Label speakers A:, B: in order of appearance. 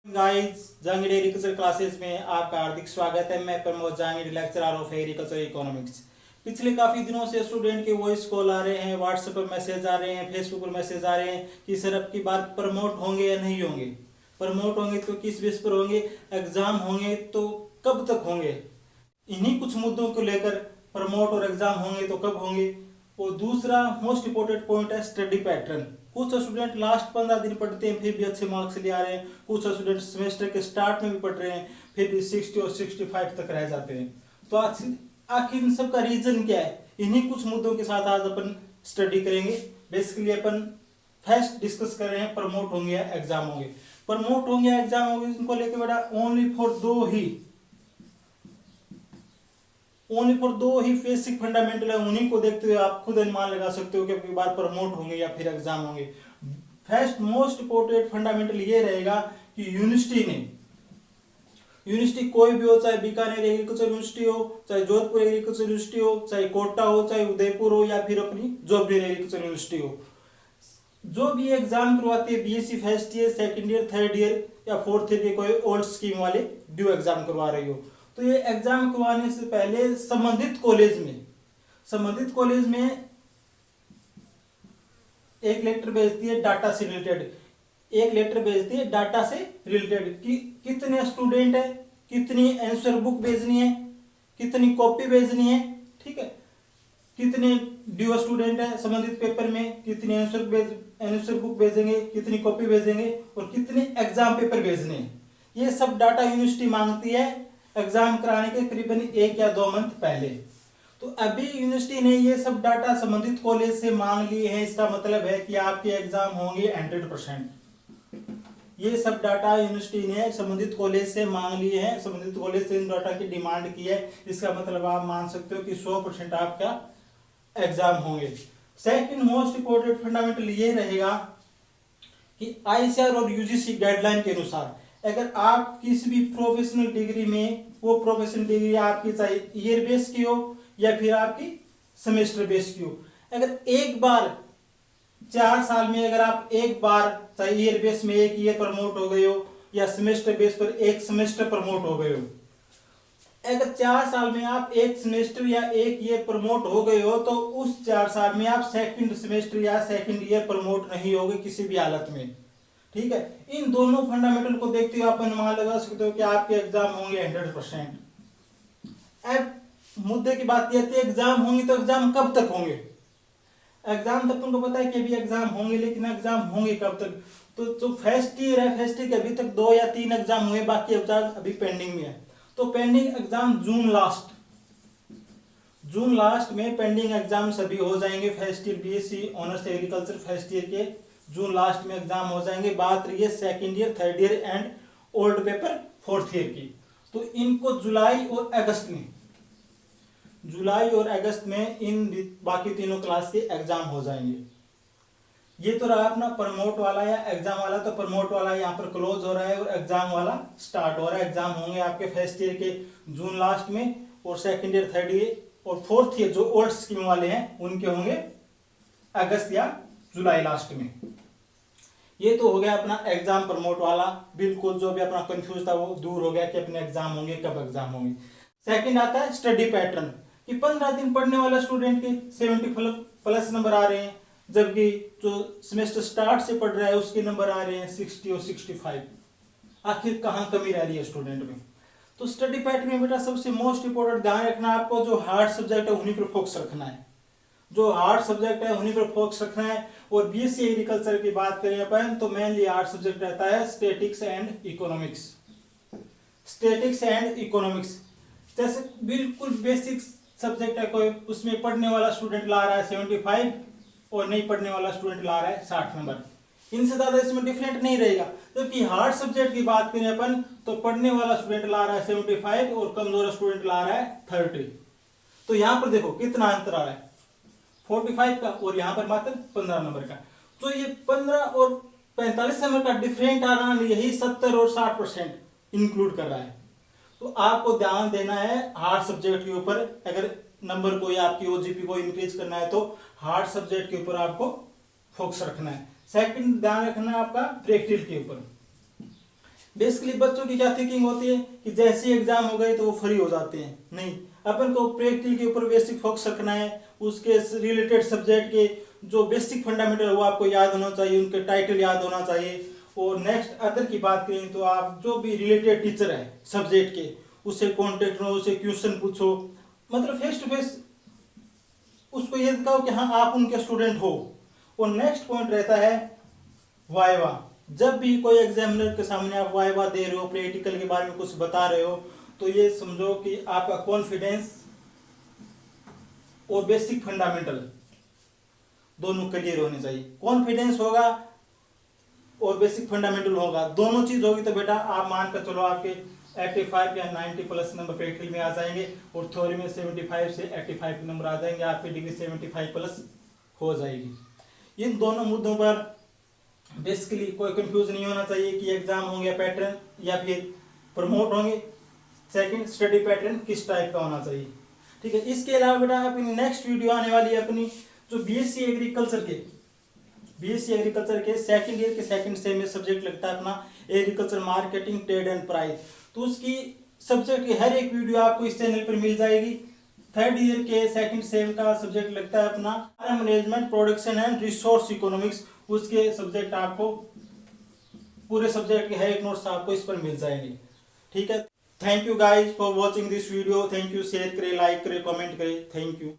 A: Guys, Jahangir agriculture classes में आपका हार्दिक स्वागत है। मैं Pramod Jahangir, lecturer of agriculture economics. पिछले काफी दिनों से स्टूडेंट के वॉइस कॉल आ रहे हैं, व्हाट्सएप पर मैसेज आ रहे हैं, फेसबुक पर मैसेज आ रहे हैं कि सर अब की बार प्रमोट होंगे या नहीं होंगे, प्रमोट होंगे तो किस बेस पर होंगे, एग्जाम होंगे तो कब तक होंगे। इन्हीं कुछ मुद्दों को लेकर प्रमोट और एग्जाम होंगे तो कब होंगे। और दूसरा मोस्ट इंपोर्टेंट पॉइंट है स्टडी पैटर्न। कुछ स्टूडेंट लास्ट 15 दिन पढ़ते हैं फिर भी अच्छे मार्क्स ले आ रहे हैं, कुछ स्टूडेंट सेमेस्टर के स्टार्ट में भी पढ़ रहे हैं फिर भी 60 और 65 तक रह जाते हैं। तो आखिर इन सब का रीजन क्या है, इन्हीं कुछ मुद्दों के साथ आज अपन स्टडी करेंगे। बेसिकली अपन फर्स्ट डिस्कस कर रहे हैं प्रमोट होंगे या एग्जाम होंगे। प्रमोट होंगे या एग्जाम होंगे इनको लेकर बेटा ओनली फॉर दो ही बेसिक फंडामेंटल है, उन्हीं को देखते हुए आप खुद अनुमान लगा सकते हो कि अगली बार प्रमोट होंगे या फिर एग्जाम होंगे। फर्स्ट मोस्ट इंपोर्टेंट फंडामेंटल ये रहेगा कि यूनिवर्सिटी कोई भी हो, चाहे बीकानेर एग्रीकल्चर यूनिवर्सिटी हो, चाहे जोधपुर एग्रीकल्चर यूनिवर्सिटी हो, चाहे कोटा हो, चाहे उदयपुर हो या फिर अपनी जोबनेर एग्रीकल्चर यूनिवर्सिटी हो, जो भी एग्जाम करवाती है BSc first year, second year, third year या फोर्थ ईयर के कोई ओल्ड स्कीम वाले ड्यू एग्जाम करवा रही हो, तो ये एग्जाम करवाने से पहले संबंधित कॉलेज में एक लेटर भेजती है डाटा से रिलेटेड, कि कितने स्टूडेंट है, कितनी आंसर बुक भेजनी है, कितनी कॉपी भेजनी है, ठीक है, कितने ड्यू स्टूडेंट है संबंधित पेपर में, कितनी आंसर बुक भेजेंगे, कितनी कॉपी भेजेंगे और कितने एग्जाम पेपर भेजने हैं। ये सब डाटा यूनिवर्सिटी मांगती है एग्जाम कराने के करीबन 1 या 2 मंथ पहले। तो अभी यूनिवर्सिटी ने ये सब डाटा संबंधित कॉलेज से मांग लिए हैं, इसका मतलब है कि आपके एग्जाम होंगे 100%। ये सब डाटा यूनिवर्सिटी ने संबंधित कॉलेज से मांग लिए हैं, संबंधित कॉलेज से इन डाटा की डिमांड की है, इसका मतलब आप मान सकते हो कि 100% आपका एग्जाम होंगे। सेकंड मोस्ट इंपोर्टेंट फंडामेंटल ये रहेगा कि आईसीआर और यूजीसी गाइडलाइन के अनुसार अगर आप किसी भी प्रोफेशनल डिग्री में, वो प्रोफेशनल डिग्री आपकी चाहे ईयर बेस की हो या फिर आपकी सेमेस्टर बेस की हो, अगर एक बार 4 साल में अगर आप एक बार चाहे ईयर बेस में एक ईयर प्रमोट हो गए हो या सेमेस्टर बेस पर एक सेमेस्टर प्रमोट हो गए हो, अगर 4 साल में आप एक सेमेस्टर या एक ईयर प्रमोट हो गए हो तो उस 4 साल में आप सेकंड सेमेस्टर या सेकंड ईयर प्रमोट नहीं होगे किसी भी हालत में, ठीक है। इन दोनों फंडामेंटल को देखते हुए आप अनुमान लगा सकते हो कि आपके एग्जाम होंगे 100%। अब मुद्दे की बात यह है एग्जाम होंगे तो एग्जाम कब तक होंगे। एग्जाम तक तुमको पता है कि अभी एग्जाम होंगे, लेकिन एग्जाम होंगे कब तक। तो जो फर्स्ट ईयर है, फर्स्ट ईयर के अभी तक 2 या 3 एग्जाम हुए, बाकी एग्जाम अभी पेंडिंग में है। तो पेंडिंग एग्जाम जून लास्ट में पेंडिंग एग्जाम सभी हो जाएंगे। First year BSc honours agriculture first year के जून लास्ट में एग्जाम हो जाएंगे। बात रही है second year, third year and old paper fourth year की, तो इनको जुलाई और अगस्त में इन बाकी तीनों क्लास के एग्जाम हो जाएंगे। ये तो रहा अपना प्रमोट वाला या एग्जाम वाला। तो प्रमोट वाला यहाँ पर क्लोज हो रहा है और एग्जाम वाला स्टार्ट हो रहा है। एग्जाम होंगे आपके फर्स्ट ईयर के जून लास्ट में और सेकंड ईयर, थर्ड ईयर और फोर्थ ईयर जो ओल्ड स्कीम वाले हैं उनके होंगे अगस्त या जुलाई लास्ट में। ये तो हो गया अपना एग्जाम प्रमोट वाला, बिल्कुल जो भी अपना कंफ्यूज था वो दूर हो गया कि अपने एग्जाम होंगे, कब एग्जाम होंगे। सेकंड आता है स्टडी पैटर्न, कि 15 दिन पढ़ने वाला स्टूडेंट के 70+ नंबर आ रहे हैं, जबकि जो सेमेस्टर स्टार्ट से पढ़ रहा है उसके नंबर आ रहे हैं 60 और 65। आखिर कहाँ कमी रह रही है स्टूडेंट में। तो स्टडी पैटर्न में बेटा सबसे मोस्ट इंपोर्टेंट ध्यान रखना है आपको, जो हार्ड सब्जेक्ट है उन्हीं पर फोकस रखना है, और बीएससी एग्रीकल्चर की बात करें अपन तो मेनली हार्ड सब्जेक्ट रहता है स्टैटिक्स एंड इकोनॉमिक्स। जैसे बिल्कुल बेसिक सब्जेक्ट है कोई, उसमें पढ़ने वाला स्टूडेंट ला रहा है 75 और नहीं पढ़ने वाला स्टूडेंट ला रहा है 60 नंबर, इनसे ज्यादा इसमें डिफरेंट नहीं रहेगा। जबकि हार्ड सब्जेक्ट की बात करें अपन तो पढ़ने वाला स्टूडेंट ला रहा है 75 और कमजोर स्टूडेंट ला रहा है 30। तो यहाँ पर देखो कितना अंतर आ रहा है 45 का, और यहाँ पर मात्र 15 नंबर का। तो ये 15 और 45 नंबर का डिफरेंट आ रहा है, यही 70 और 60% इंक्लूड कर रहा है। तो आपको ध्यान देना है हार्ड सब्जेक्ट के ऊपर। अगर नंबर को या आपकी ओजीपी को इंक्रीज करना है तो हार्ड सब्जेक्ट के ऊपर आपको फोकस रखना है। सेकंड ध्यान रखना है आपका प्रैक्टिकल के ऊपर। बेसिकली बच्चों की क्या थिंकिंग होती है कि जैसे एग्जाम हो गए तो वो फ्री हो जाते हैं। नहीं, अपन को प्रैक्टिकल के ऊपर बेसिक फोकस रखना है। उसके रिलेटेड सब्जेक्ट के जो बेसिक फंडामेंटल वो आपको याद होना चाहिए, उनके टाइटल याद होना चाहिए। और नेक्स्ट अदर की बात करें तो आप जो भी रिलेटेड टीचर है सब्जेक्ट के, उससे कॉन्टेक्ट करो, उससे क्वेश्चन पूछो, मतलब फेस टू फेस उसको ये कहो कि हाँ आप उनके स्टूडेंट हो। और नेक्स्ट पॉइंट रहता है वाइवा। जब भी कोई एग्जामिनर के सामने आप वाइवा दे रहे हो, प्रैक्टिकल के बारे में कुछ बता रहे हो, तो ये समझो कि आपका कॉन्फिडेंस और बेसिक फंडामेंटल दोनों क्लियर होने चाहिए। कॉन्फिडेंस होगा और बेसिक फंडामेंटल होगा, दोनों चीज होगी तो बेटा आप मान कर चलो आपके 85 या 90 प्लस नंबर प्रैक्टिकल में आ जाएंगे और थ्योरी में 75 से 85 के नंबर आ जाएंगे, आपकी डिग्री 75 प्लस हो जाएगी। इन दोनों मुद्दों पर बेसिकली कोई कंफ्यूज नहीं होना चाहिए कि एग्जाम होंगे पैटर्न या फिर प्रमोट होंगे, सेकंड स्टडी पैटर्न किस टाइप का होना चाहिए। ठीक है, इसके अलावा बेटा अपनी नेक्स्ट वीडियो आने वाली है अपनी जो बीएससी एग्रीकल्चर के सेकंड ईयर के सेकंड सेम में सब्जेक्ट लगता है अपना agriculture marketing trade and price. तो उसकी सब्जेक्ट की हर एक वीडियो आपको इस चैनल पर मिल जाएगी। थर्ड ईयर के सेकंड सेम का सब्जेक्ट लगता है अपना management production and resource economics, उसके सब्जेक्ट आपको पूरे सब्जेक्ट के हर एक नोट्स आपको इस पर मिल जाएंगे। ठीक है, thank you guys for watching this video. Thank you, share करें, लाइक करें, कमेंट करें। Thank you.